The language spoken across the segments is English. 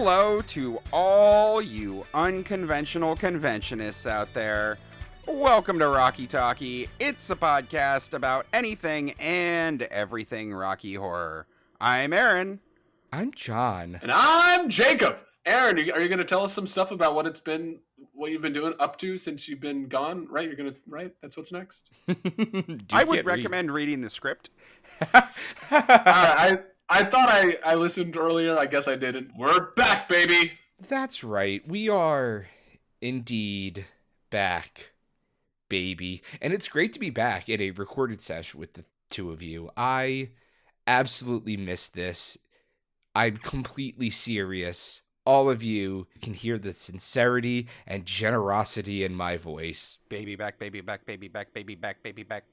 Hello to all you unconventional conventionists out there. Welcome to Rocky Talkie. It's a podcast about anything and everything Rocky Horror. I'm Aaron. I'm John. And I'm Jacob. Aaron, are you going to tell us some stuff about what you've been doing up to since you've been gone? Right? You're going to, right? That's what's next? I would recommend reading the script. I thought I listened earlier. I guess I didn't. We're back, baby. That's right. We are indeed back, baby. And it's great to be back at a recorded session with the two of you. I absolutely missed this. I'm completely serious. All of you can hear the sincerity and generosity in my voice. Baby back, baby back, baby back, baby back, baby back.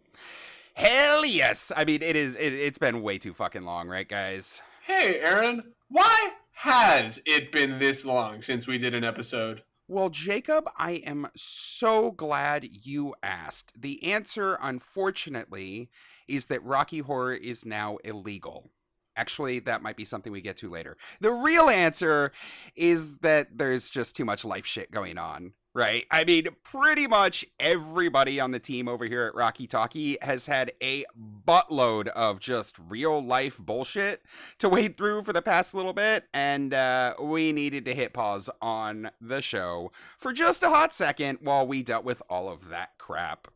Hell yes! I mean, it's been way too fucking long, right, guys? Hey, Aaron, why has it been this long since we did an episode? Well, Jacob, I am so glad you asked. The answer, unfortunately, is that Rocky Horror is now illegal. Actually, that might be something we get to later. The real answer is that there's just too much life shit going on, right? I mean, pretty much everybody on the team over here at Rocky Talkie has had a buttload of just real life bullshit to wade through for the past little bit, and we needed to hit pause on the show for just a hot second while we dealt with all of that crap.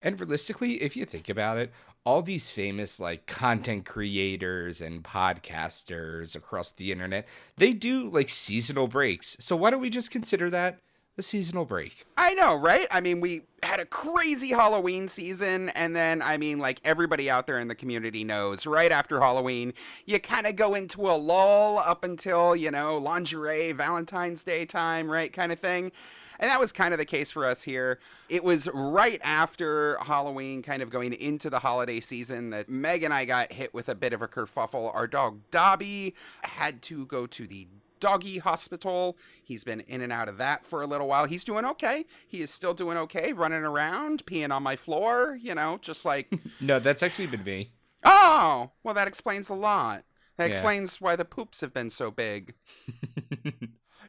And realistically, if you think about it, all these famous like content creators and podcasters across the internet, they do like seasonal breaks. So why don't we just consider that a seasonal break? I know, right? I mean, we had a crazy Halloween season, and then, I mean, like everybody out there in the community knows, right after Halloween, you kind of go into a lull up until, lingerie, Valentine's Day time, right, kind of thing. And that was kind of the case for us here. It was right after Halloween, kind of going into the holiday season, that Meg and I got hit with a bit of a kerfuffle. Our dog, Dobby, had to go to the doggy hospital. He's been in and out of that for a little while. He's doing okay. He is still doing okay, running around, peeing on my floor, just like... No, that's actually been me. Oh, well, that explains a lot. That explains why the poops have been so big.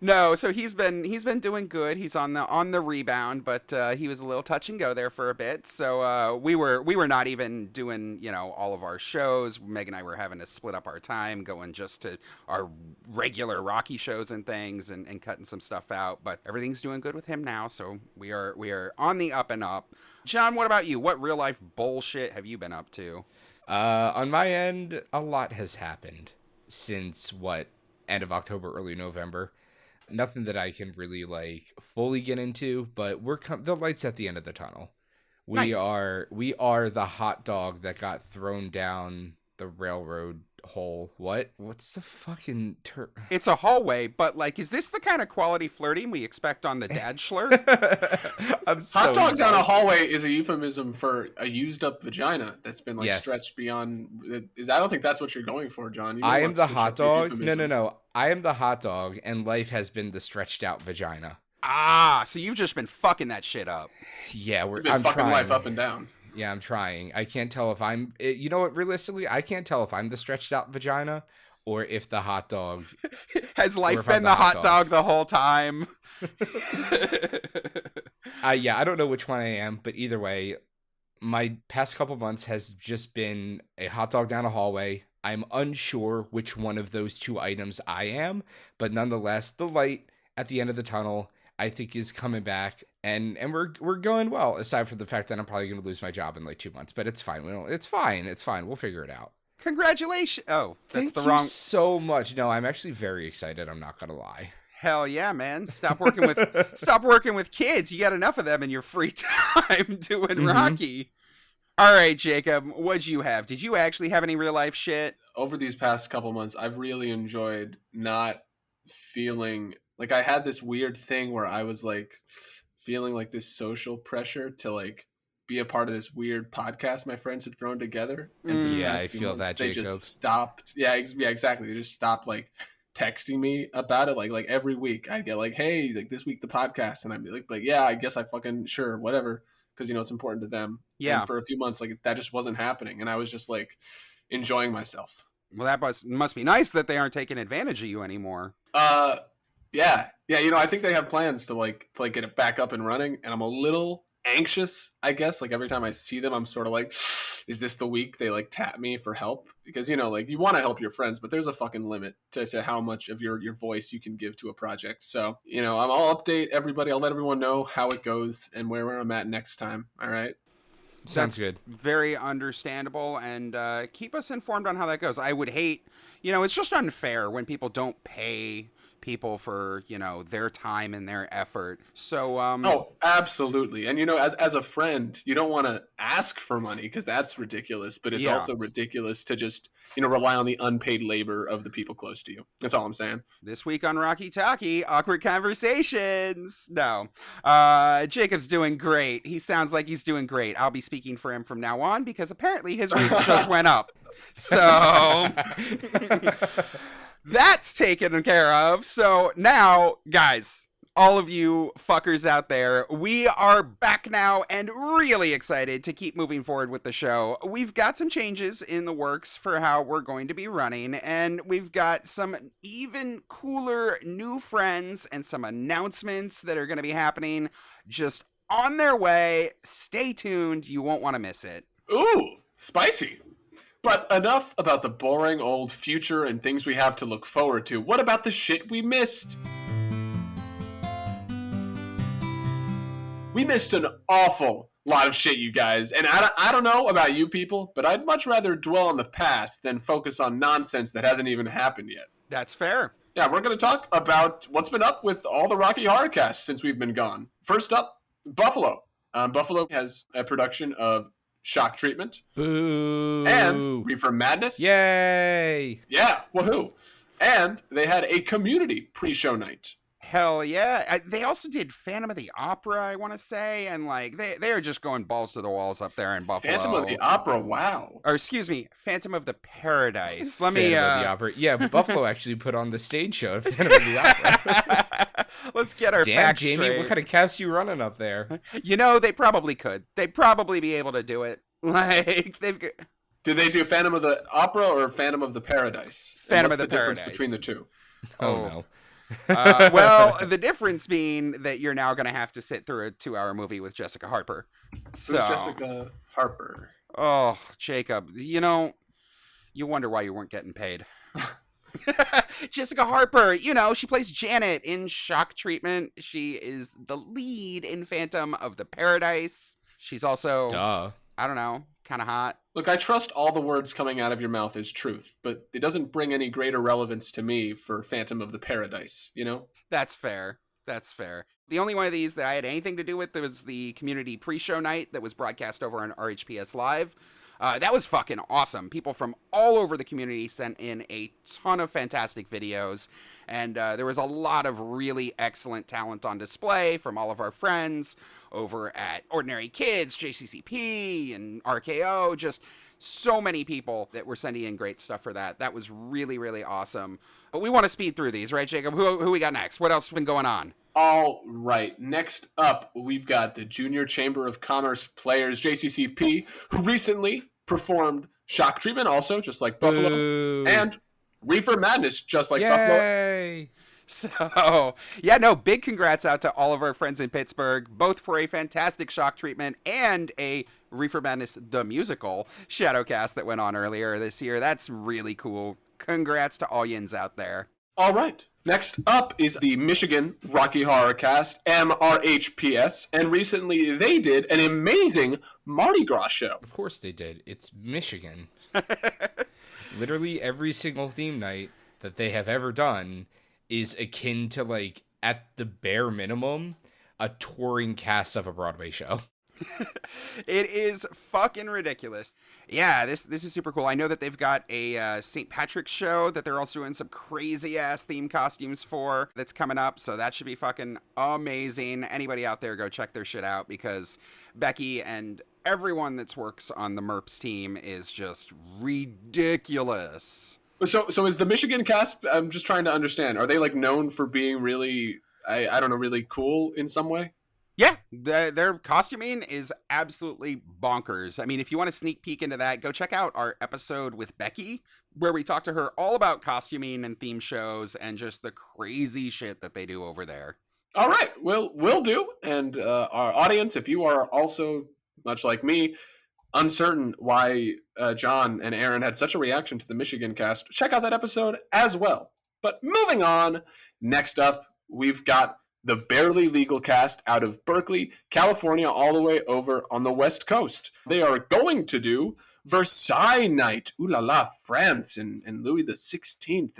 No, so he's been doing good. He's on the rebound, but he was a little touch and go there for a bit. So we were not even doing all of our shows. Meg and I were having to split up our time, going just to our regular Rocky shows and things, and cutting some stuff out. But everything's doing good with him now, so we are on the up and up. John, what about you? What real life bullshit have you been up to? On my end, a lot has happened since end of October, early November. Nothing that I can really fully get into, but the light's at the end of the tunnel. We are the hot dog that got thrown down the railroad hole. What's the fucking It's a hallway, but is this the kind of quality flirting we expect on the dad slur? Hot dog down a hallway is a euphemism for a used up vagina that's been stretched beyond. I don't think that's what you're going for, John. I am the hot dog. No. I am the hot dog, and life has been the stretched out vagina. Ah, so you've just been fucking that shit up. Yeah, I'm fucking trying. Life up and down. Yeah, I'm trying. I can't tell if you know what, realistically, I can't tell if I'm the stretched out vagina or if the hot dog... Has life been the hot dog the whole time? Yeah, I don't know which one I am, but either way, my past couple months has just been a hot dog down a hallway. I'm unsure which one of those two items I am, but nonetheless, the light at the end of the tunnel, I think, is coming back. And we're going well, aside from the fact that I'm probably going to lose my job in 2 months. But it's fine. It's fine. We'll figure it out. Congratulations. Oh, that's Thank you so much. No, I'm actually very excited. I'm not going to lie. Hell yeah, man. Stop working with kids. You got enough of them in your free time doing Rocky. All right, Jacob, what'd you have? Did you actually have any real life shit? Over these past couple months, I've really enjoyed not feeling... I had this weird thing where I was feeling this social pressure to be a part of this weird podcast my friends had thrown together. And yeah, I feel that, they Jacob. just stopped. Yeah, exactly. They just stopped texting me about it. Like every week I'd get hey, this week the podcast, and I'd be like, yeah, I guess I fucking sure, whatever, because it's important to them. Yeah. And for a few months that just wasn't happening, and I was just enjoying myself. Well, that must be nice that they aren't taking advantage of you anymore. Yeah. I think they have plans to like get it back up and running, and I'm a little anxious. I guess like every time I see them, I'm sort of like, is this the week they like tap me for help? Because like you want to help your friends, but there's a fucking limit to how much of your voice you can give to a project. So I'll update everybody. I'll let everyone know how it goes and where I'm at next time. All right. Sounds good. Very understandable, and keep us informed on how that goes. I would hate, it's just unfair when people don't pay people for their time and their effort. So oh, absolutely. And as a friend, you don't want to ask for money because that's ridiculous, but it's also ridiculous to just rely on the unpaid labor of the people close to you. That's all I'm saying. This week on Rocky Talkie, awkward conversations. No, Jacob's doing great. He sounds like he's doing great. I'll be speaking for him from now on because apparently his rates just went up. So that's taken care of. So now, guys, all of you fuckers out there, we are back now and really excited to keep moving forward with the show. We've got some changes in the works for how we're going to be running, and we've got some even cooler new friends and some announcements that are going to be happening just on their way. Stay tuned. You won't want to miss it. Ooh, spicy. But enough about the boring old future and things we have to look forward to. What about the shit we missed? We missed an awful lot of shit, you guys. And I don't know about you people, but I'd much rather dwell on the past than focus on nonsense that hasn't even happened yet. That's fair. Yeah, we're going to talk about what's been up with all the Rocky Horror casts since we've been gone. First up, Buffalo. Buffalo has a production of Shock Treatment. Boo. And Reefer Madness. Yay. Yeah, woohoo. And they had a community pre-show night. Hell yeah. They also did Phantom of the Opera, I want to say, and like they are just going balls to the walls up there in Buffalo. Phantom of the Opera, wow. Or excuse me, Phantom of the Paradise. Phantom of the Opera. Yeah, Buffalo actually put on the stage show at Phantom of the Opera. Let's get our facts Jamie, straight. what kind of cast you running up there? They probably could. They'd probably be able to do it. Like they've. Did they do Phantom of the Opera or Phantom of the Paradise? Phantom of the difference Paradise. Between the two? Oh no. Well, the difference being that you're now going to have to sit through a 2-hour movie with Jessica Harper. So, who's Jessica Harper? Oh, Jacob, you wonder why you weren't getting paid. Jessica Harper, she plays Janet in Shock Treatment. She is the lead in Phantom of the Paradise. She's also, I don't know, kind of hot. Look, I trust all the words coming out of your mouth as truth, but it doesn't bring any greater relevance to me for Phantom of the Paradise, That's fair. That's fair. The only one of these that I had anything to do with was the community pre-show night that was broadcast over on RHPS Live. That was fucking awesome. People from all over the community sent in a ton of fantastic videos, and there was a lot of really excellent talent on display from all of our friends over at Ordinary Kids, JCCP, and RKO. Just so many people that were sending in great stuff for that. That was really, really awesome. But we want to speed through these, right, Jacob? Who we got next? What else has been going on? All right. Next up, we've got the Junior Chamber of Commerce Players, JCCP, who recently performed Shock Treatment, also, just like Buffalo, Boo. and Reefer Madness, just like Yay. Buffalo. So, yeah, no, big congrats out to all of our friends in Pittsburgh, both for a fantastic Shock Treatment and a Reefer Madness, the musical, Shadowcast that went on earlier this year. That's really cool. Congrats to all yins out there. All right. Next up is the Michigan Rocky Horror Cast, MRHPS, and recently they did an amazing Mardi Gras show. Of course they did. It's Michigan. Literally every single theme night that they have ever done is akin to, like, at the bare minimum, a touring cast of a Broadway show. It is fucking ridiculous. Yeah, this is super cool. I know that they've got a St. Patrick's show that they're also doing some crazy ass theme costumes for that's coming up, so that should be fucking amazing. Anybody out there, go check their shit out because Becky and everyone that works on the MERPS team is just ridiculous. So is the Michigan cast, I'm just trying to understand, are they like known for being really, I don't know, really cool in some way? Yeah, their costuming is absolutely bonkers. I mean, if you want a sneak peek into that, go check out our episode with Becky, where we talk to her all about costuming and theme shows and just the crazy shit that they do over there. All right, will do. And our audience, if you are also much like me, uncertain why John and Aaron had such a reaction to the Michigan cast, check out that episode as well. But moving on, next up, we've got the barely legal cast out of Berkeley, California, all the way over on the West Coast. They are going to do Versailles Night, ooh la la, France, and Louis the 16th,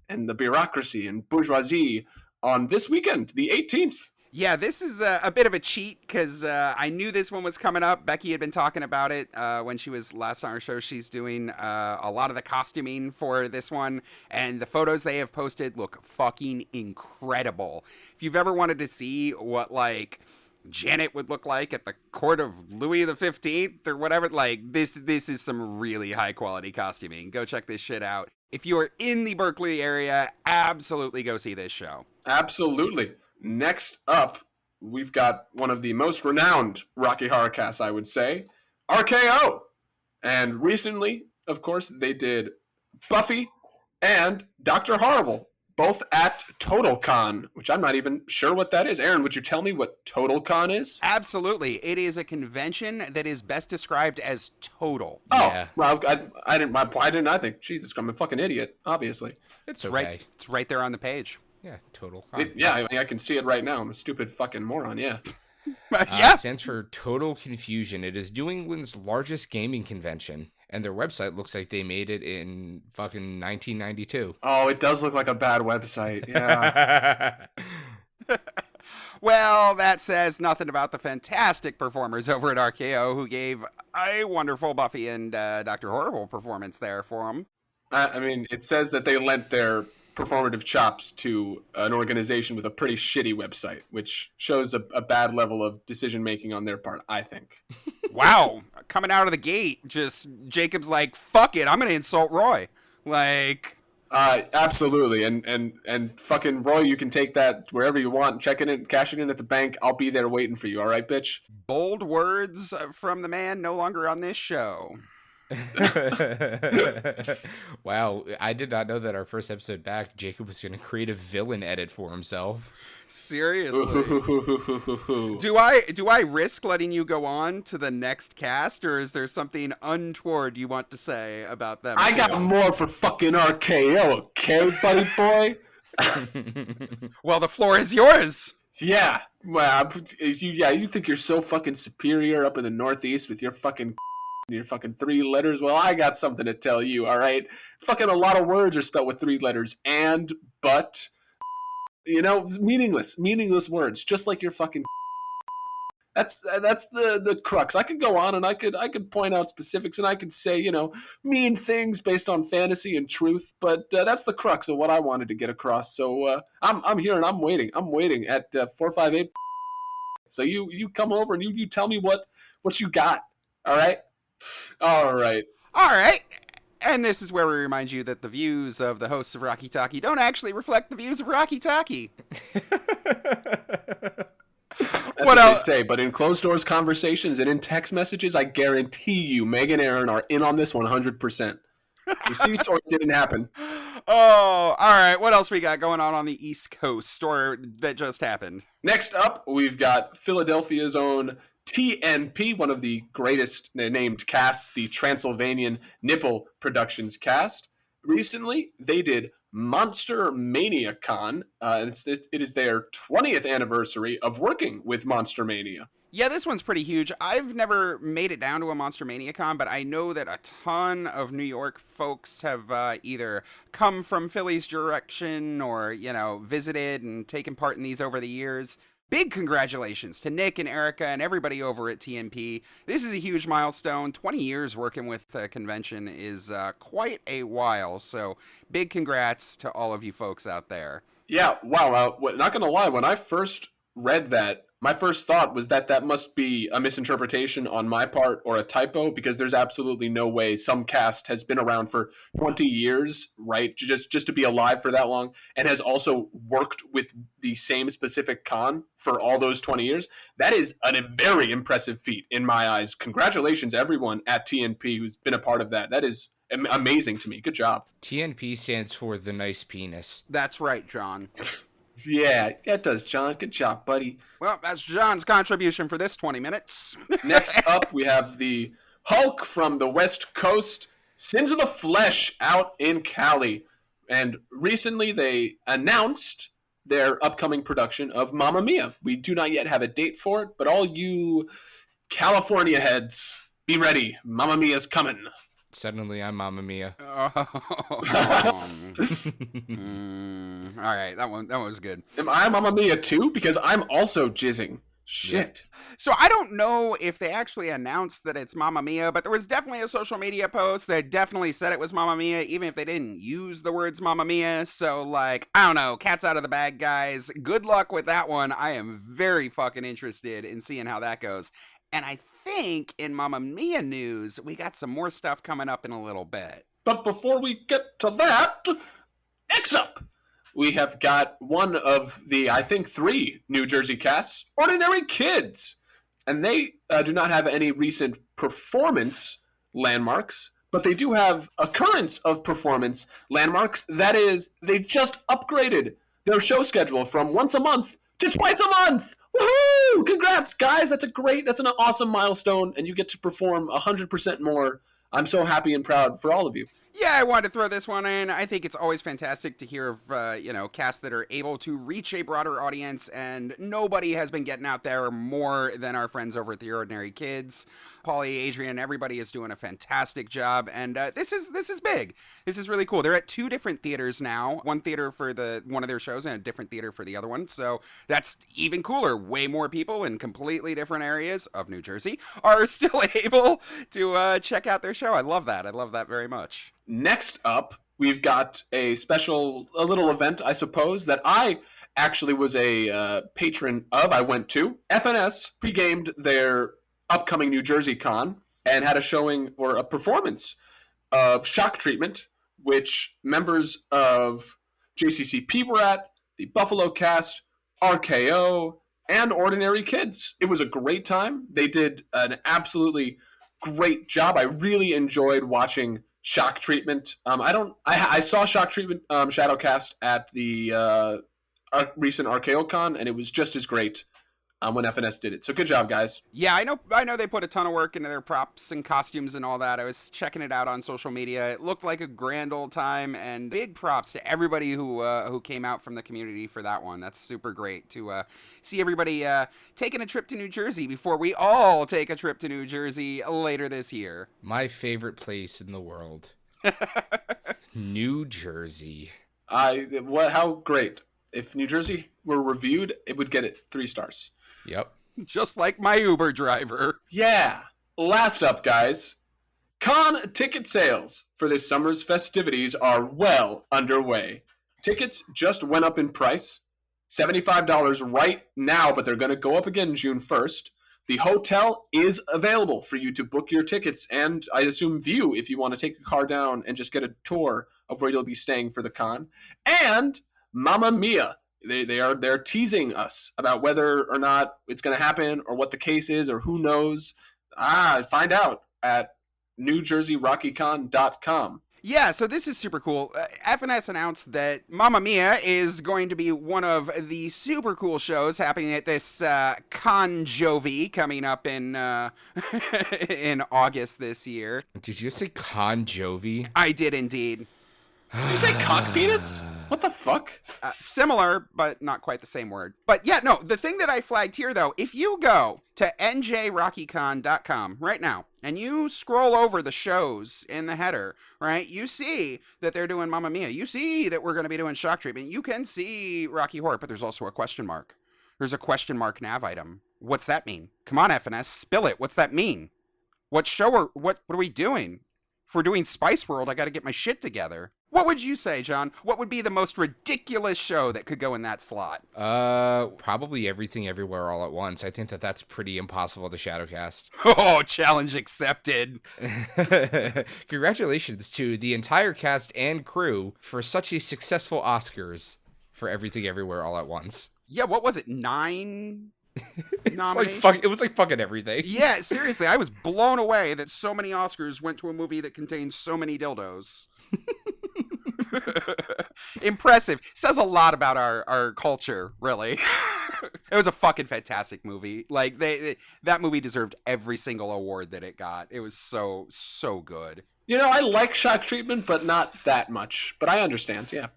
and the bureaucracy and bourgeoisie on this weekend, the 18th. Yeah, this is a bit of a cheat because I knew this one was coming up. Becky had been talking about it when she was last on our show. She's doing a lot of the costuming for this one, and the photos they have posted look fucking incredible. If you've ever wanted to see what, like, Janet would look like at the court of Louis the 15th or whatever, like, this is some really high quality costuming. Go check this shit out. If you are in the Berkeley area, absolutely go see this show. Absolutely. Next up, we've got one of the most renowned Rocky Horror casts, I would say, RKO. And recently, of course, they did Buffy and Dr. Horrible, both at TotalCon, which I'm not even sure what that is. Aaron, would you tell me what TotalCon is? Absolutely. It is a convention that is best described as total. Oh, Yeah. well, I didn't think. Jesus, I'm a fucking idiot, obviously. It's Right, it's right there on the page. Yeah, total. I can see it right now. I'm a stupid fucking moron, yeah. Yeah. It stands for Total Confusion. It is New England's largest gaming convention, and their website looks like they made it in fucking 1992. Oh, it does look like a bad website, yeah. Well, that says nothing about the fantastic performers over at RKO who gave a wonderful Buffy and Dr. Horrible performance there for them. I mean, it says that they lent their performative chops to an organization with a pretty shitty website, which shows a bad level of decision making on their part, I think. Wow. Coming out of the gate, just Jacob's like, fuck it, I'm going to insult Roy. Like... Absolutely, and fucking Roy, you can take that wherever you want, check it in, cash it in at the bank. I'll be there waiting for you. All right, bitch. Bold words from the man no longer on this show. Wow, I did not know that our first episode back, Jacob was going to create a villain edit for himself. Seriously. Do I risk letting you go on to the next cast, or is there something untoward you want to say about them? I got more for fucking RKO, okay, buddy boy? Well, the floor is yours. Yeah, well, you think you're so fucking superior up in the Northeast with your fucking 3 letters? Well, I got something to tell you, all right? Fucking a lot of words are spelled with 3 letters, and, but, meaningless words, just like your fucking. That's the crux. I could go on and I could point out specifics and I could say, mean things based on fantasy and truth, but that's the crux of what I wanted to get across. So I'm here and I'm waiting. I'm waiting at 458. So you come over and you tell me what you got. All right. All right. And this is where we remind you that the views of the hosts of Rocky Talkie don't actually reflect the views of Rocky Talkie. That's what else? They say, but in closed doors conversations and in text messages, I guarantee you, Meg and Aaron are in on this 100%. Receipts or it didn't happen. Oh, all right. What else we got going on the East Coast, or that just happened? Next up, we've got Philadelphia's own TNP, one of the greatest named casts, the Transylvanian Nipple Productions cast. Recently, they did Monster Mania Con. It is their 20th anniversary of working with Monster Mania. Yeah, this one's pretty huge. I've never made it down to a Monster Mania Con, but I know that a ton of New York folks have either come from Philly's direction or, visited and taken part in these over the years. Big congratulations to Nick and Erica and everybody over at TNP. This is a huge milestone. 20 years working with the convention is quite a while, so big congrats to all of you folks out there. Yeah, wow. Not going to lie, when I first read that, my first thought was that that must be a misinterpretation on my part or a typo, because there's absolutely no way some cast has been around for 20 years, right? Just to be alive for that long, and has also worked with the same specific con for all those 20 years. That is a very impressive feat in my eyes. Congratulations, everyone at TNP who's been a part of that. That is amazing to me. Good job. TNP stands for the nice penis. That's right, John. Yeah, that does, John. Good job, buddy. Well, that's John's contribution for this 20 minutes. Next up, we have the Hulk from the West Coast, Sins of the Flesh, out in Cali. And recently they announced their upcoming production of Mamma Mia. We do not yet have a date for it, but all you California heads, be ready. Mamma Mia's coming. Suddenly, I'm Mamma Mia. All right, that one was good. Am I Mamma Mia too? Because I'm also jizzing. Shit. So I don't know if they actually announced that it's Mamma Mia, but there was definitely a social media post that definitely said it was Mamma Mia, even if they didn't use the words Mamma Mia. So, like, I don't know, cat's out of the bag, guys. Good luck with that one. I am very fucking interested in seeing how that goes. And I think in Mamma Mia news, we got some more stuff coming up in a little bit. But before we get to that, next up, we have got one of the, I think, 3 New Jersey casts, Ordinary Kids. And they do not have any recent performance landmarks, but they do have occurrence of performance landmarks. That is, they just upgraded their show schedule from once a month to twice a month. Woohoo! Congrats, guys. That's an awesome milestone, and you get to perform 100% more. I'm so happy and proud for all of you. Yeah, I wanted to throw this one in. I think it's always fantastic to hear of, casts that are able to reach a broader audience, and nobody has been getting out there more than our friends over at The Ordinary Kids. Paulie, Adrian, everybody is doing a fantastic job, and this is big. This is really cool. They're at 2 different theaters now. One theater for one of their shows and a different theater for the other one, so that's even cooler. Way more people in completely different areas of New Jersey are still able to check out their show. I love that. I love that very much. Next up, we've got a little event, I suppose, that I actually was a patron of. I went to. FNS pre-gamed their upcoming New Jersey Con and had a showing or a performance of Shock Treatment, which members of JCCP were at, the Buffalo Cast, RKO, and Ordinary Kids. It was a great time. They did an absolutely great job. I really enjoyed watching Shock Treatment. I saw Shock Treatment Shadowcast at the recent RKO Con, and it was just as great when FNS did it. So good job, guys. Yeah, I know they put a ton of work into their props and costumes and all that. I was checking it out on social media. It looked like a grand old time, and big props to everybody who came out from the community for that one. That's super great to see everybody taking a trip to New Jersey before we all take a trip to New Jersey later this year. My favorite place in the world. New Jersey. How great. If New Jersey were reviewed, it would get it 3 stars. Yep. Just like my Uber driver. Yeah. Last up, guys. Con ticket sales for this summer's festivities are well underway. Tickets just went up in price. $75 right now, but they're going to go up again June 1st. The hotel is available for you to book your tickets and, I assume, view if you want to take a car down and just get a tour of where you'll be staying for the con. And Mamma Mia. They're teasing us about whether or not it's going to happen or what the case is or who knows. Find out at NewJerseyRockyCon.com. Yeah, so this is super cool. FNS announced that Mamma Mia is going to be one of the super cool shows happening at this Con Jovi coming up in in August this year. Did you say Con Jovi? I did indeed. Did you say cock penis? What the fuck? Similar, but not quite the same word. But yeah, no, the thing that I flagged here, though, if you go to njrockycon.com right now, and you scroll over the shows in the header, right, you see that they're doing Mamma Mia. You see that we're going to be doing Shock Treatment. You can see Rocky Horror, but there's also a question mark. There's a question mark nav item. What's that mean? Come on, FNS, spill it. What's that mean? What show what are we doing? If we're doing Spice World, I got to get my shit together. What would you say, John? What would be the most ridiculous show that could go in that slot? Probably Everything Everywhere All at Once. I think that's pretty impossible to Shadowcast. Oh, challenge accepted. Congratulations to the entire cast and crew for such a successful Oscars for Everything Everywhere All at Once. Yeah, what was it? 9 nominations? It was like fucking everything. Yeah, seriously, I was blown away that so many Oscars went to a movie that contains so many dildos. Impressive. Says a lot about our culture, really. It was a fucking fantastic movie. Like that movie deserved every single award that it got. It was so good. You know, I like shock treatment, but not that much. But I understand, yeah.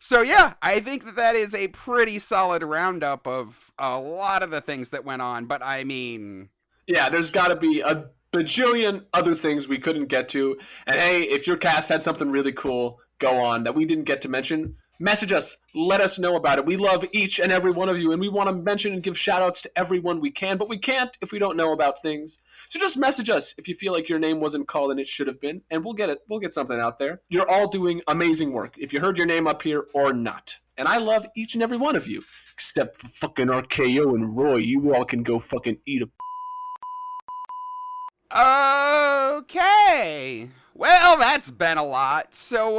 So yeah, I think that is a pretty solid roundup of a lot of the things that went on. But I mean, yeah, there's got to be a bajillion other things we couldn't get to. And hey, if your cast had something really cool go on that we didn't get to mention, message us. Let us know about it. We love each and every one of you, and we want to mention and give shout-outs to everyone we can, but we can't if we don't know about things. So just message us if you feel like your name wasn't called and it should have been, and we'll get it. We'll get something out there. You're all doing amazing work, if you heard your name up here or not. And I love each and every one of you. Except for fucking RKO and Roy. You all can go fucking eat a... Okay. Well, that's been a lot. So,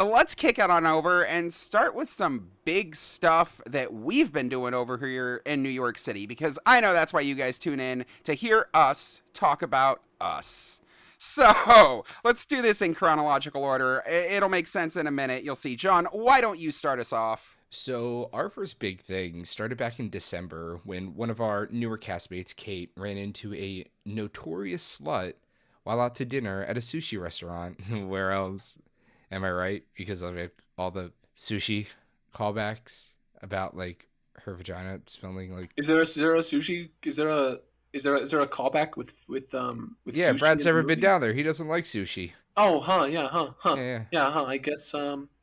let's kick it on over and start with some big stuff that we've been doing over here in New York City, because I know that's why you guys tune in to hear us talk about us. So, let's do this in chronological order. It'll make sense in a minute. You'll see. John, why don't you start us off? So our first big thing started back in December when one of our newer castmates, Kate, ran into a notorious slut while out to dinner at a sushi restaurant. Where else? Am I right? Because of all the sushi callbacks about like her vagina smelling like. Is there a sushi? Is there a callback with Yeah, sushi Brad's in the never been movie? down there. He doesn't like sushi. Oh, Yeah. I guess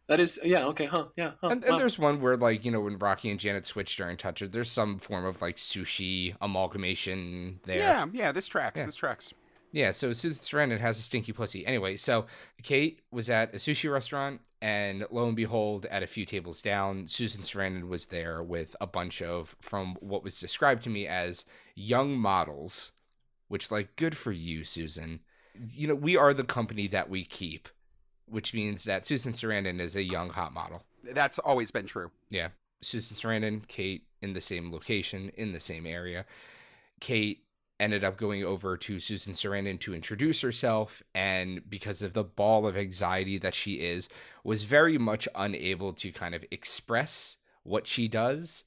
that is okay, yeah, And there's one where like when Rocky and Janet switch during Toucher, there's some form of like sushi amalgamation there. Yeah, this tracks. Yeah. This tracks. Yeah, so Susan Sarandon has a stinky pussy. Anyway, so Kate was at a sushi restaurant, and lo and behold, at a few tables down, Susan Sarandon was there with a bunch of, from what was described to me as young models, which, like, good for you, Susan. We are the company that we keep, which means that Susan Sarandon is a young hot model. That's always been true. Yeah, Susan Sarandon, Kate, in the same location, in the same area. Kate ended up going over to Susan Sarandon to introduce herself, and because of the ball of anxiety that she is, was very much unable to kind of express what she does.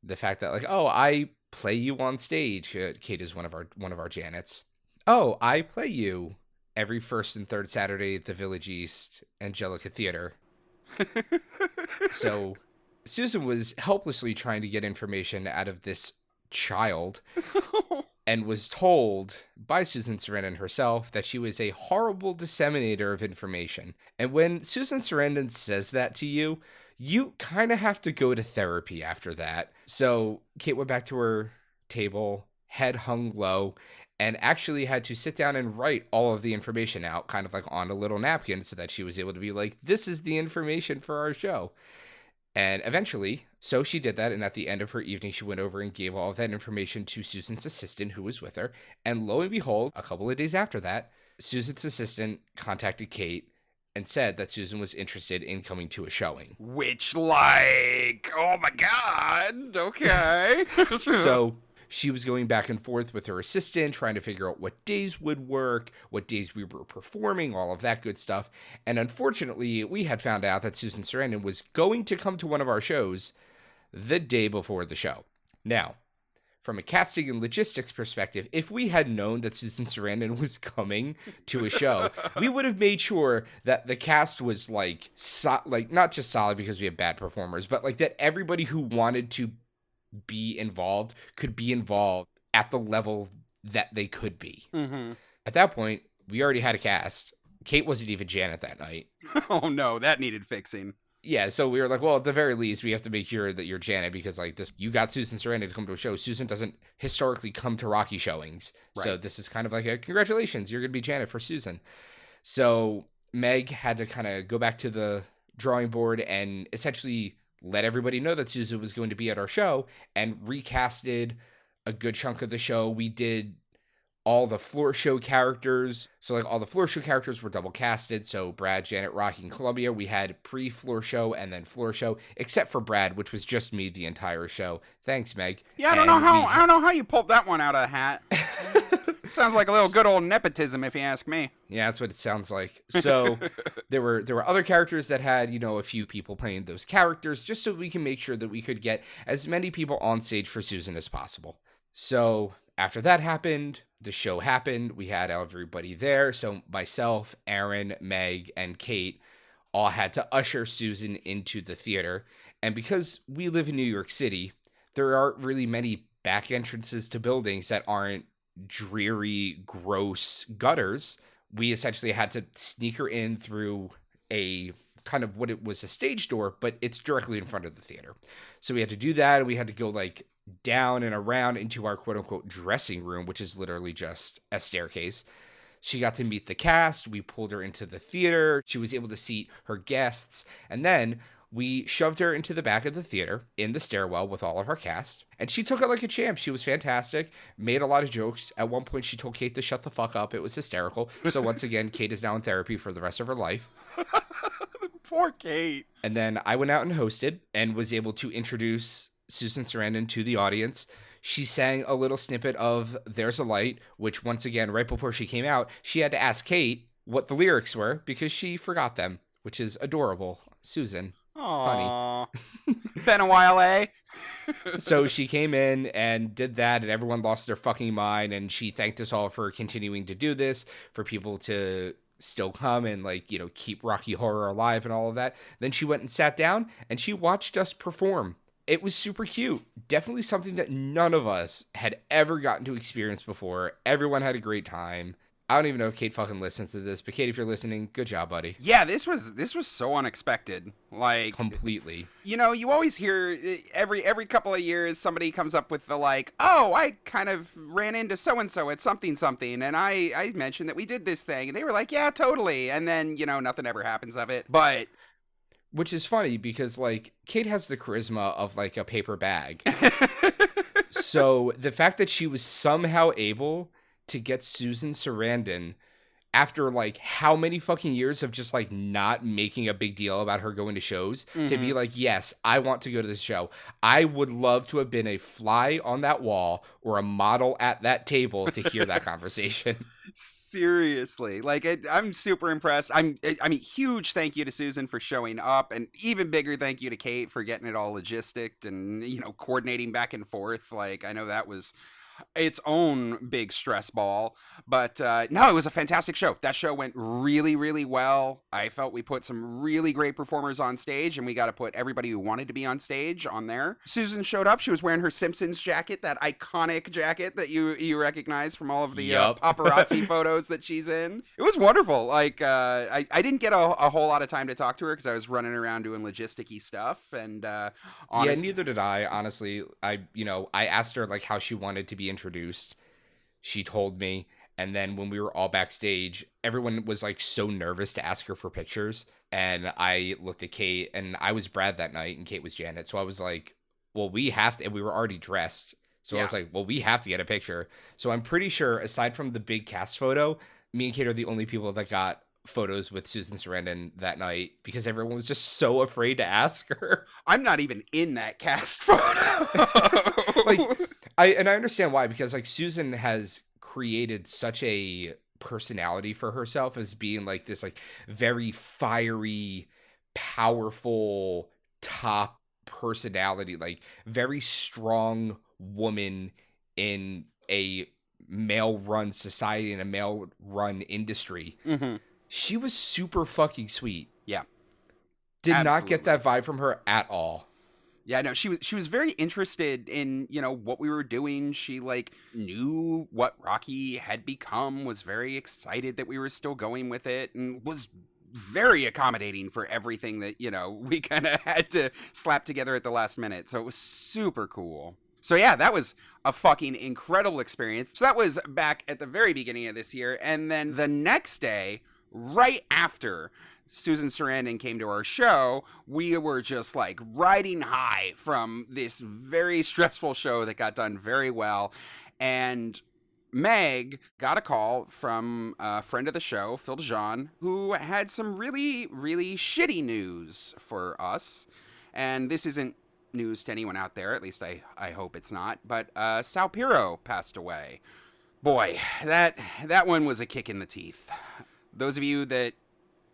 The fact that like, oh, I play you on stage. Kate is one of our Janets. Oh, I play you every first and third Saturday at the Village East Angelica Theater. So Susan was helplessly trying to get information out of this child. And was told by Susan Sarandon herself that she was a horrible disseminator of information. And when Susan Sarandon says that to you, you kind of have to go to therapy after that. So Kate went back to her table, head hung low, and actually had to sit down and write all of the information out, kind of like on a little napkin, so that she was able to be like, this is the information for our show. And eventually, so she did that, and at the end of her evening, she went over and gave all of that information to Susan's assistant, who was with her. And lo and behold, a couple of days after that, Susan's assistant contacted Kate and said that Susan was interested in coming to a showing. Which, like, oh my god, okay. So she was going back and forth with her assistant, trying to figure out what days would work, what days we were performing, all of that good stuff. And unfortunately, we had found out that Susan Sarandon was going to come to one of our shows the day before the show. Now, from a casting and logistics perspective, if we had known that Susan Sarandon was coming to a show, we would have made sure that the cast was like not just solid because we have bad performers, but like that everybody who wanted to be involved could be involved at the level that they could be. Mm-hmm. At that point, we already had a cast. Kate wasn't even Janet that night. Oh no, that needed fixing. Yeah, so we were like, well, at the very least, we have to make sure that you're Janet because, like, this, you got Susan Sarandon to come to a show. Susan doesn't historically come to Rocky showings. So Right. this is kind of like a congratulations, you're going to be Janet for Susan. So Meg had to kind of go back to the drawing board and essentially let everybody know that Susan was going to be at our show and recasted a good chunk of the show. We did all the floor show characters. So like all the floor show characters were double casted. So Brad, Janet, Rocky, and Columbia, we had pre-floor show and then floor show, except for Brad, which was just me the entire show. Thanks, Meg. Yeah, I don't know how you pulled that one out of the hat. Sounds like a little good old nepotism, if you ask me. Yeah, that's what it sounds like. So there were other characters that had, a few people playing those characters, just so we can make sure that we could get as many people on stage for Susan as possible. So after that happened, the show happened. We had everybody there. So myself, Aaron, Meg, and Kate all had to usher Susan into the theater. And because we live in New York City, there aren't really many back entrances to buildings that aren't dreary, gross gutters. We essentially had to sneak her in through a kind of what it was a stage door, but it's directly in front of the theater. So we had to do that. And we had to go like down and around into our quote unquote dressing room, which is literally just a staircase. She got to meet the cast. We pulled her into the theater. She was able to seat her guests. And then we shoved her into the back of the theater in the stairwell with all of our cast. And she took it like a champ. She was fantastic, made a lot of jokes. At one point, she told Kate to shut the fuck up. It was hysterical. So once again, Kate is now in therapy for the rest of her life. Poor Kate. And then I went out and hosted and was able to introduce Susan Sarandon to the audience. She sang a little snippet of There's a Light, which once again, right before she came out, she had to ask Kate what the lyrics were because she forgot them, which is adorable. Susan. Aww. Been a while, eh? So she came in and did that, and everyone lost their fucking mind, and she thanked us all for continuing to do this, for people to still come and keep Rocky Horror alive and all of that. Then she went and sat down and she watched us perform. It was super cute. Definitely something that none of us had ever gotten to experience before. Everyone had a great time. I don't even know if Kate fucking listens to this, but Kate, if you're listening, good job, buddy. Yeah, this was so unexpected. Like, completely. You always hear every couple of years somebody comes up with the oh, I kind of ran into so and so at something, and I mentioned that we did this thing, and they were like, yeah, totally, and then nothing ever happens of it. But which is funny because Kate has the charisma of a paper bag. So the fact that she was somehow able to get Susan Sarandon after how many fucking years of just not making a big deal about her going to shows to be yes, I want to go to this show. I would love to have been a fly on that wall or a model at that table to hear that conversation. Seriously, I'm super impressed. I mean, huge thank you to Susan for showing up, and even bigger thank you to Kate for getting it all logistic and coordinating back and forth. I know that was its own big stress ball, but no, it was a fantastic show. That show went really, really well. I felt we put some really great performers on stage, and we got to put everybody who wanted to be on stage on there. Susan showed up. She was wearing her Simpsons jacket, that iconic jacket that you recognize from all of the paparazzi photos that she's in. It was wonderful. I didn't get a whole lot of time to talk to her because I was running around doing logisticy stuff, and yeah, neither did I. Honestly, I asked her how she wanted to be introduced. She told me, and then when we were all backstage, everyone was so nervous to ask her for pictures, and I looked at Kate, and I was Brad that night and Kate was Janet, so I was like, well, we have to, and we were already dressed, so yeah. I was like, well, we have to get a picture. So I'm pretty sure, aside from the big cast photo, me and Kate are the only people that got photos with Susan Sarandon that night because everyone was just so afraid to ask her. I'm not even in that cast photo. I understand why, because Susan has created such a personality for herself as being this very fiery, powerful top personality, very strong woman in a male-run society and a male-run industry. Mm-hmm. She was super fucking sweet. Yeah. Did Absolutely. Not get that vibe from her at all. Yeah, no, she was very interested in, what we were doing. She knew what Rocky had become, was very excited that we were still going with it, and was very accommodating for everything that, you know, we kind of had to slap together at the last minute. So it was super cool. So yeah, that was a fucking incredible experience. So that was back at the very beginning of this year. And then the next day, right after Susan Sarandon came to our show, we were just like riding high from this very stressful show that got done very well. And Meg got a call from a friend of the show, Phil DeJean, who had some really, really shitty news for us. And this isn't news to anyone out there, at least I hope it's not, but Sal Fierro passed away. Boy, that one was a kick in the teeth. Those of you that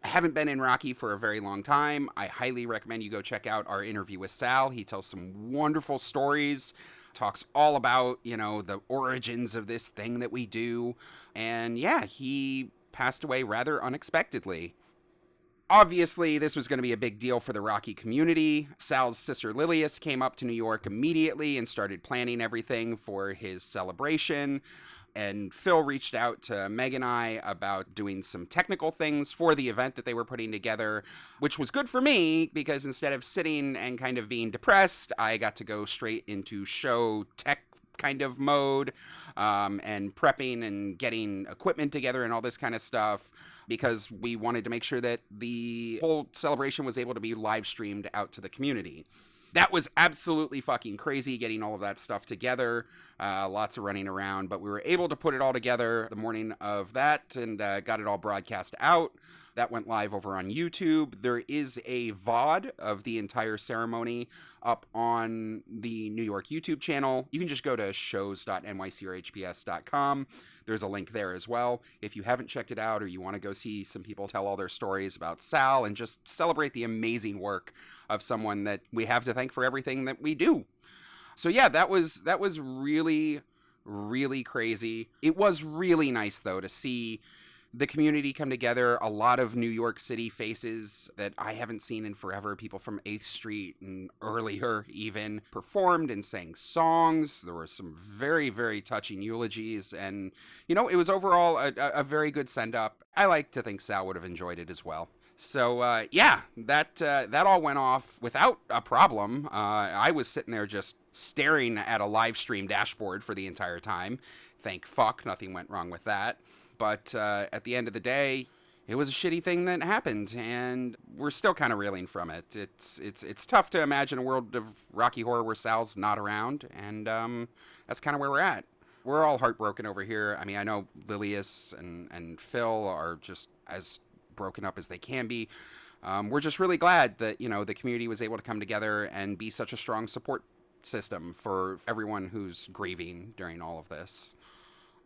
haven't been in Rocky for a very long time, I highly recommend you go check out our interview with Sal. He tells some wonderful stories, talks all about, you know, the origins of this thing that we do. And yeah, he passed away rather unexpectedly. Obviously, this was going to be a big deal for the Rocky community. Sal's sister Lilius came up to New York immediately and started planning everything for his celebration. And Phil reached out to Meg and I about doing some technical things for the event that they were putting together, which was good for me because instead of sitting and kind of being depressed, I got to go straight into show tech kind of mode, and prepping and getting equipment together and all this kind of stuff, because we wanted to make sure that the whole celebration was able to be live streamed out to the community. That was absolutely fucking crazy getting all of that stuff together. Lots of running around, but we were able to put it all together the morning of that and got it all broadcast out. That went live over on YouTube. There is a VOD of the entire ceremony up on the New York YouTube channel. You can just go to shows.nycrhps.com. There's a link there as well. If you haven't checked it out or you want to go see some people tell all their stories about Sal and just celebrate the amazing work of someone that we have to thank for everything that we do. So yeah, that was really, really crazy. It was really nice though to see the community come together. A lot of New York City faces that I haven't seen in forever. People from 8th Street and earlier even performed and sang songs. There were some very, very touching eulogies. And, you know, it was overall a very good send-up. I like to think Sal would have enjoyed it as well. So, yeah, that all went off without a problem. I was sitting there just staring at a live stream dashboard for the entire time. Thank fuck, nothing went wrong with that. But at the end of the day, it was a shitty thing that happened, and we're still kind of reeling from it. It's tough to imagine a world of Rocky Horror where Sal's not around, and that's kind of where we're at. We're all heartbroken over here. I mean, I know Lilius and Phil are just as broken up as they can be. We're just really glad that, you know, the community was able to come together and be such a strong support system for everyone who's grieving during all of this.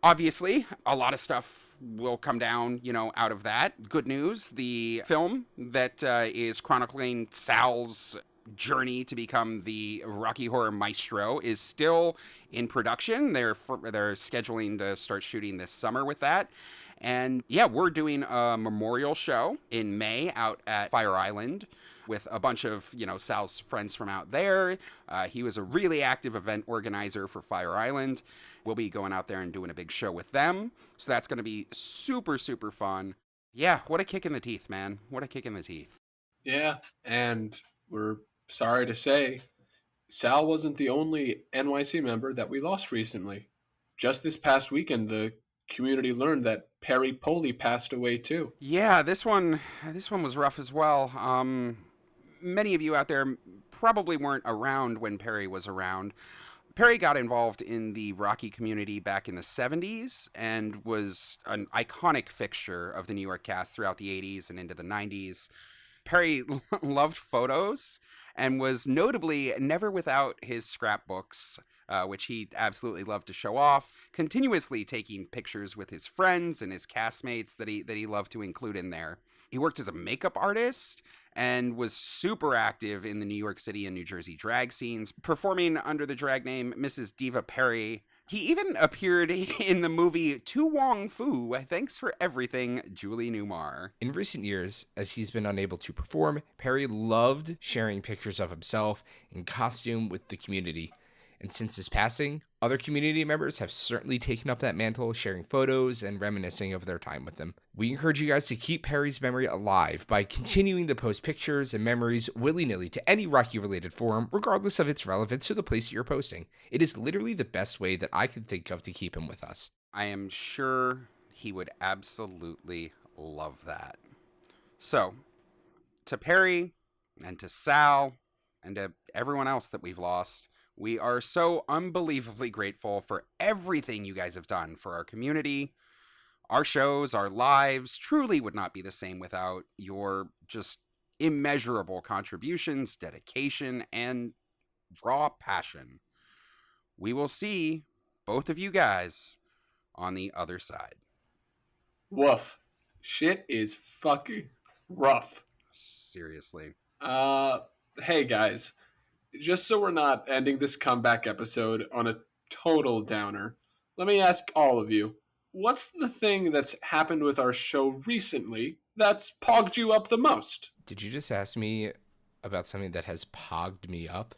Obviously, a lot of stuff will come down, you know, out of that. Good news, the film that is chronicling Sal's journey to become the Rocky Horror Maestro is still in production. They're scheduling to start shooting this summer with that. And yeah, we're doing a memorial show in May out at Fire Island with a bunch of, you know, Sal's friends from out there. He was a really active event organizer for Fire Island. We'll be going out there and doing a big show with them. So that's going to be super, super fun. Yeah, what a kick in the teeth, man. What a kick in the teeth. Yeah, and we're sorry to say, Sal wasn't the only NYC member that we lost recently. Just this past weekend, the community learned that Perry Poley passed away too. Yeah, this one was rough as well. Many of you out there probably weren't around when Perry was around. Perry got involved in the Rocky community back in the 70s and was an iconic fixture of the New York cast throughout the 80s and into the 90s. Perry loved photos and was notably never without his scrapbooks, which he absolutely loved to show off, continuously taking pictures with his friends and his castmates that he loved to include in there. He worked as a makeup artist and was super active in the New York City and New Jersey drag scenes, performing under the drag name Mrs. Diva Perry. He even appeared in the movie To Wong Fu, Thanks for Everything, Julie Newmar. In recent years, as he's been unable to perform, Perry loved sharing pictures of himself in costume with the community. And since his passing, other community members have certainly taken up that mantle, sharing photos and reminiscing of their time with him. We encourage you guys to keep Perry's memory alive by continuing to post pictures and memories willy-nilly to any Rocky-related forum, regardless of its relevance to the place that you're posting. It is literally the best way that I can think of to keep him with us. I am sure he would absolutely love that. So, to Perry and to Sal and to everyone else that we've lost, we are so unbelievably grateful for everything you guys have done for our community. Our shows, our lives truly would not be the same without your just immeasurable contributions, dedication, and raw passion. We will see both of you guys on the other side. Woof. Shit is fucking rough. Seriously. Hey guys. Just so we're not ending this comeback episode on a total downer, let me ask all of you, what's the thing that's happened with our show recently that's pogged you up the most? Did you just ask me about something that has pogged me up?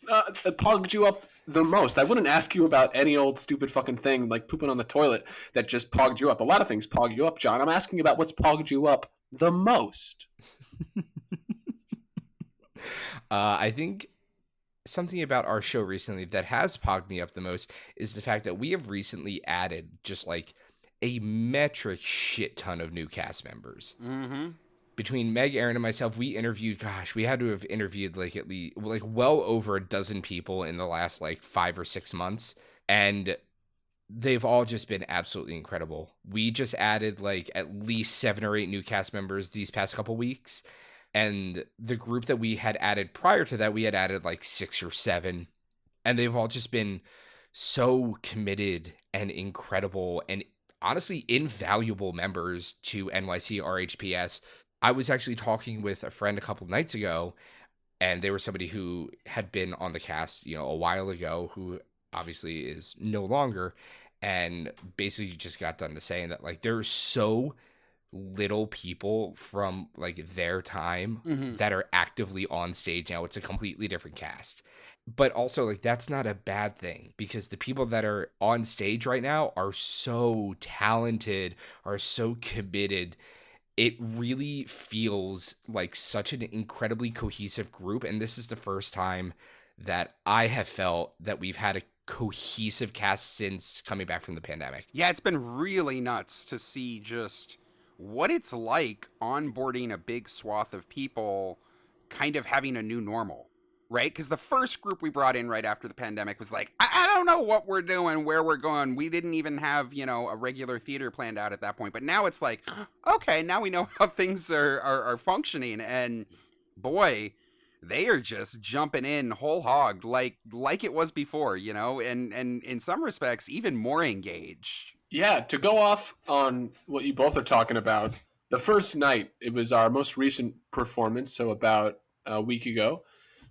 Pogged you up the most. I wouldn't ask you about any old stupid fucking thing like pooping on the toilet that just pogged you up. A lot of things pog you up, John. I'm asking about what's pogged you up the most. I think something about our show recently that has pogged me up the most is the fact that we have recently added just like a metric shit ton of new cast members. Mm-hmm. Between Meg, Aaron, and myself, we had to have interviewed like at least like well over a dozen people in the last like 5 or 6 months, and they've all just been absolutely incredible. We just added like at least 7 or 8 new cast members these past couple weeks. And the group that we had added prior to that, we had added like 6 or 7. And they've all just been so committed and incredible and honestly invaluable members to NYC RHPS. I was actually talking with a friend a couple nights ago, and they were somebody who had been on the cast, a while ago, who obviously is no longer, and basically just got done to saying that like there's so little people from like their time that are actively on stage now. It's a completely different cast, but also like that's not a bad thing, because the people that are on stage right now are so talented, are so committed. It really feels like such an incredibly cohesive group, and this is the first time that I have felt that we've had a cohesive cast since coming back from the pandemic. Yeah, it's been really nuts to see just what it's like onboarding a big swath of people kind of having a new normal, right? Because the first group we brought in right after the pandemic was like, I don't know what we're doing, where we're going. We didn't even have, a regular theater planned out at that point. But now it's like, okay, now we know how things are functioning. And boy, they are just jumping in whole hog like it was before, and in some respects, even more engaged. Yeah, to go off on what you both are talking about, the first night, it was our most recent performance, so about a week ago.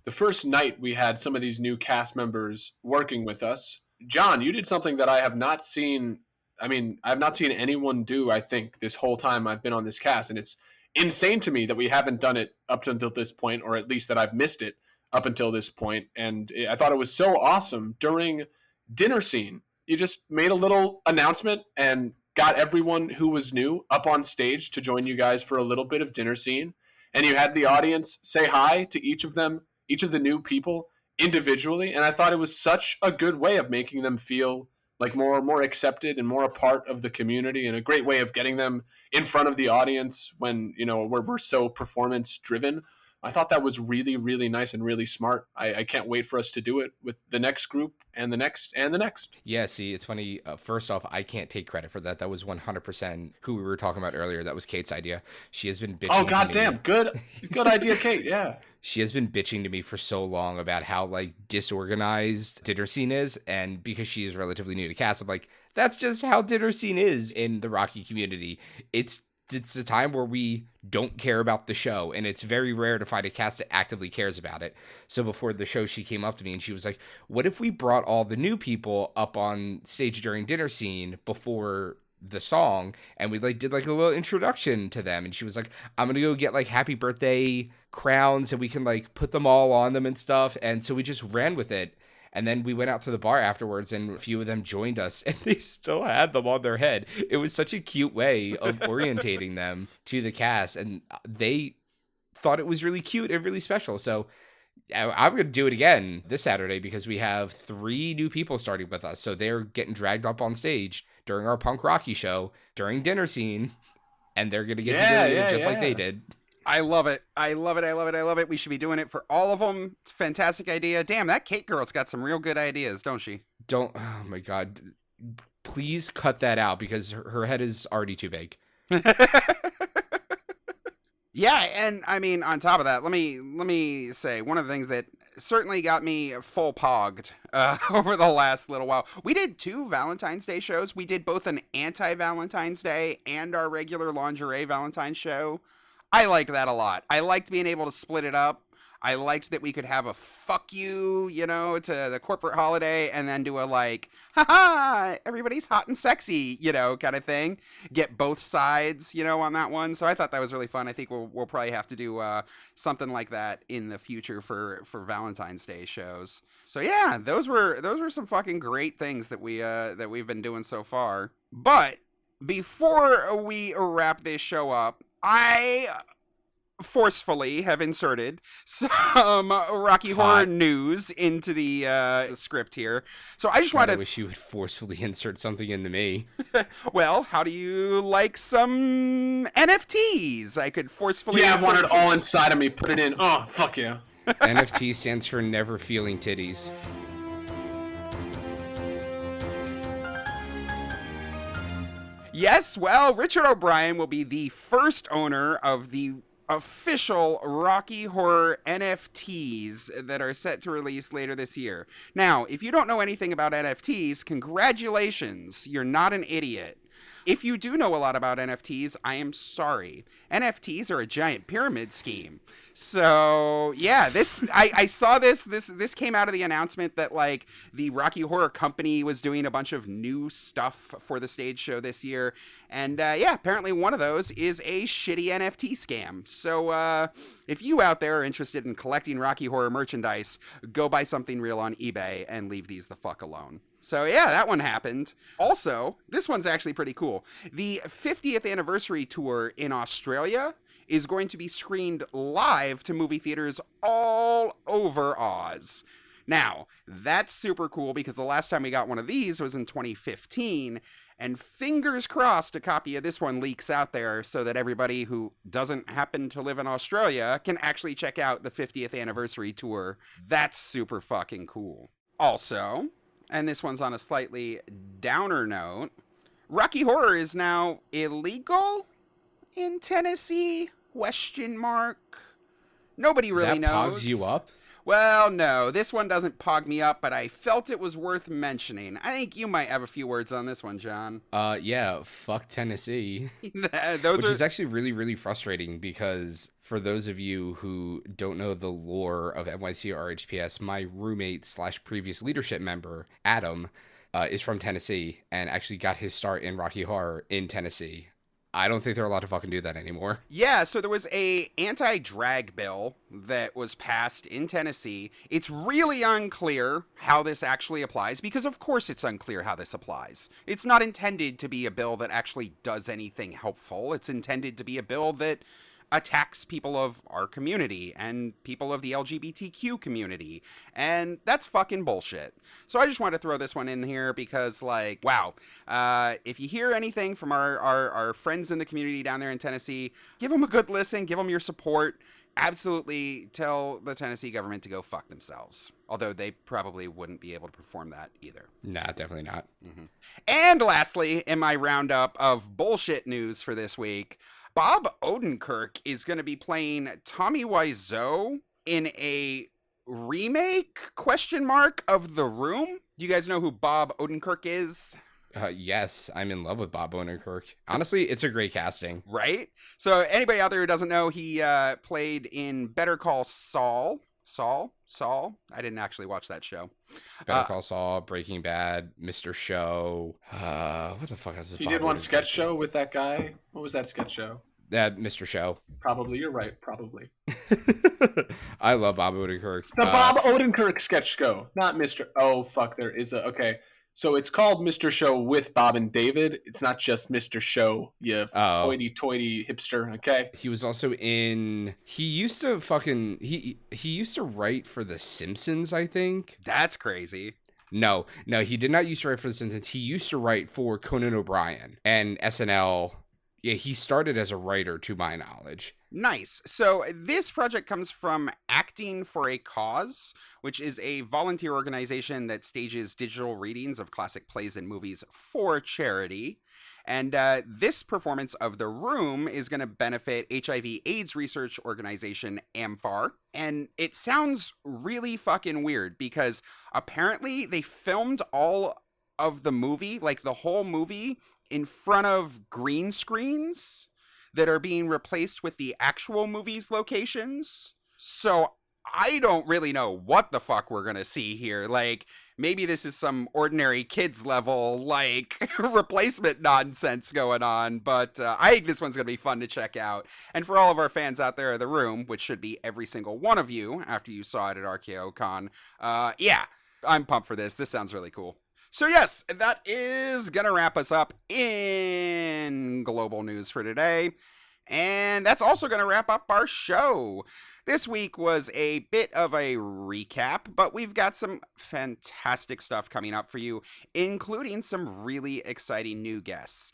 The first night we had some of these new cast members working with us. John, you did something that I have not seen. I've not seen anyone do, I think, this whole time I've been on this cast. And it's insane to me that we haven't done it up until this point, or at least that I've missed it up until this point. And I thought it was so awesome during dinner scene. You just made a little announcement and got everyone who was new up on stage to join you guys for a little bit of dinner scene. And you had the audience say hi to each of them, each of the new people individually. And I thought it was such a good way of making them feel like more accepted and more a part of the community, and a great way of getting them in front of the audience when, we're so performance driven. I thought that was really, really nice and really smart. I can't wait for us to do it with the next group and the next and the next. Yeah, see, it's funny. First off, I can't take credit for that. That was 100% who we were talking about earlier. That was Kate's idea. She has been bitching. Oh, goddamn. Good idea, Kate. Yeah. She has been bitching to me for so long about how like disorganized dinner scene is. And because she is relatively new to cast, I'm like, that's just how dinner scene is in the Rocky community. It's a time where we don't care about the show, and it's very rare to find a cast that actively cares about it. So before the show, she came up to me and she was like, what if we brought all the new people up on stage during dinner scene before the song, and we like did like a little introduction to them? And she was like, I'm gonna go get like happy birthday crowns and we can like put them all on them and stuff. And so we just ran with it. And then we went out to the bar afterwards, and a few of them joined us, and they still had them on their head. It was such a cute way of orientating them to the cast, and they thought it was really cute and really special. So I'm going to do it again this Saturday because we have 3 new people starting with us. So they're getting dragged up on stage during our punk rocky show, during dinner scene, and they're going to get to do it just like they did. I love it. I love it. I love it. I love it. We should be doing it for all of them. It's a fantastic idea. Damn, that Kate girl's got some real good ideas, don't she? Oh my God. Please cut that out because her head is already too big. Yeah, and I mean, on top of that, let me say one of the things that certainly got me full pogged over the last little while. We did 2 Valentine's Day shows. We did both an anti-Valentine's Day and our regular lingerie Valentine's show. I liked that a lot. I liked being able to split it up. I liked that we could have a fuck you, you know, to the corporate holiday and then do a like, haha, everybody's hot and sexy, you know, kind of thing. Get both sides, you know, on that one. So I thought that was really fun. I think we'll probably have to do something like that in the future for Valentine's Day shows. So yeah, those were some fucking great things that we've been doing so far. But before we wrap this show up, I forcefully have inserted some Rocky Horror news into the script here. So I just wanted to... wish you would forcefully insert something into me. Well, how do you like some NFTs? I could forcefully... Yeah, I want it all inside of me. Put it in. Oh, fuck yeah. NFT stands for never feeling titties. Yes, well, Richard O'Brien will be the first owner of the official Rocky Horror NFTs that are set to release later this year. Now, if you don't know anything about NFTs, congratulations, you're not an idiot. If you do know a lot about NFTs, I am sorry. NFTs are a giant pyramid scheme. So yeah, I saw this came out of the announcement that like the Rocky Horror Company was doing a bunch of new stuff for the stage show this year. And yeah, apparently one of those is a shitty NFT scam. So if you out there are interested in collecting Rocky Horror merchandise, go buy something real on eBay and leave these the fuck alone. So yeah, that one happened. Also, this one's actually pretty cool. The 50th anniversary tour in Australia is going to be screened live to movie theaters all over Oz. Now, that's super cool because the last time we got one of these was in 2015, and fingers crossed a copy of this one leaks out there so that everybody who doesn't happen to live in Australia can actually check out the 50th anniversary tour. That's super fucking cool. Also, and this one's on a slightly downer note, Rocky Horror is now illegal in Tennessee? ? Nobody really knows. That pogs you up? Well, no, this one doesn't pog me up, but I felt it was worth mentioning. I think you might have a few words on this one, John. Yeah, fuck Tennessee. Which is actually really, really frustrating because for those of you who don't know the lore of NYC RHPS, my roommate / previous leadership member, Adam, is from Tennessee and actually got his start in Rocky Horror in Tennessee. I don't think they're allowed to fucking do that anymore. Yeah, so there was a anti-drag bill that was passed in Tennessee. It's really unclear how this actually applies, because of course it's unclear how this applies. It's not intended to be a bill that actually does anything helpful. It's intended to be a bill that attacks people of our community and people of the LGBTQ community. And that's fucking bullshit. So I just wanted to throw this one in here because, like, wow. If you hear anything from our friends in the community down there in Tennessee, give them a good listen, give them your support. Absolutely tell the Tennessee government to go fuck themselves. Although they probably wouldn't be able to perform that either. Nah, definitely not. Mm-hmm. And lastly, in my roundup of bullshit news for this week, Bob Odenkirk is going to be playing Tommy Wiseau in a remake, ? Of The Room. Do you guys know who Bob Odenkirk is? Yes, I'm in love with Bob Odenkirk. Honestly, it's a great casting. Right? So anybody out there who doesn't know, he played in Better Call Saul. Saul? I didn't actually watch that show. Better Call Saul, Breaking Bad, Mr. Show. What the fuck is this? He did one sketch show with that guy. What was that sketch show? Mr. Show. Probably, you're right. Probably. I love Bob Odenkirk. The Bob Odenkirk sketch show, not Mr. Oh, fuck, there is a... Okay, so it's called Mr. Show with Bob and David. It's not just Mr. Show, you hoity-toity hipster, okay? He was also in... He used to fucking... He used to write for The Simpsons, I think. That's crazy. No, he did not used to write for The Simpsons. He used to write for Conan O'Brien and SNL. Yeah, he started as a writer, to my knowledge. Nice. So this project comes from Acting for a Cause, which is a volunteer organization that stages digital readings of classic plays and movies for charity. And this performance of The Room is going to benefit HIV/AIDS research organization AMFAR. And it sounds really fucking weird because apparently they filmed all of the movie, like the whole movie, in front of green screens that are being replaced with the actual movie's locations. So I don't really know what the fuck we're gonna see here. Like, maybe this is some ordinary kids level, like, replacement nonsense going on, but I think this one's gonna be fun to check out. And for all of our fans out there in the room, which should be every single one of you after you saw it at RKOCon, yeah, I'm pumped for this. This sounds really cool. So yes, that is going to wrap us up in global news for today. And that's also going to wrap up our show. This week was a bit of a recap, but we've got some fantastic stuff coming up for you, including some really exciting new guests.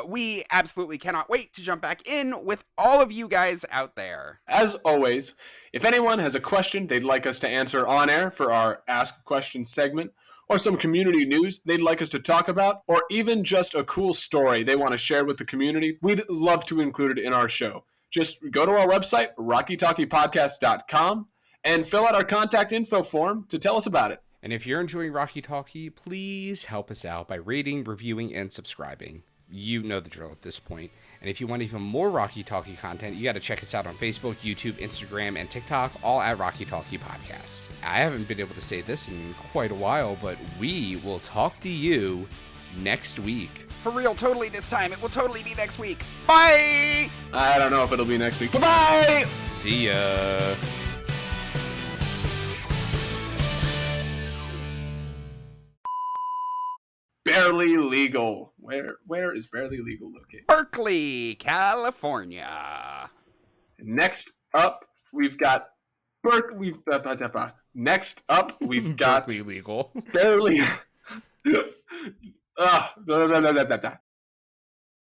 We absolutely cannot wait to jump back in with all of you guys out there. As always, if anyone has a question they'd like us to answer on air for our Ask a Question segment, or some community news they'd like us to talk about, or even just a cool story they want to share with the community, we'd love to include it in our show. Just go to our website, rockytalkiepodcast.com, and fill out our contact info form to tell us about it. And if you're enjoying Rocky Talkie, please help us out by rating, reviewing, and subscribing. You know the drill at this point. And if you want even more Rocky Talkie content, you got to check us out on Facebook, YouTube, Instagram, and TikTok, all at Rocky Talkie Podcast. I haven't been able to say this in quite a while, but we will talk to you next week. For real, totally this time. It will totally be next week. Bye! I don't know if it'll be next week. Bye-bye! See ya! Barely Legal. Where is Barely Legal located? Berkeley, California. Next up, we've got Next up, we've got Berkeley Legal. Barely.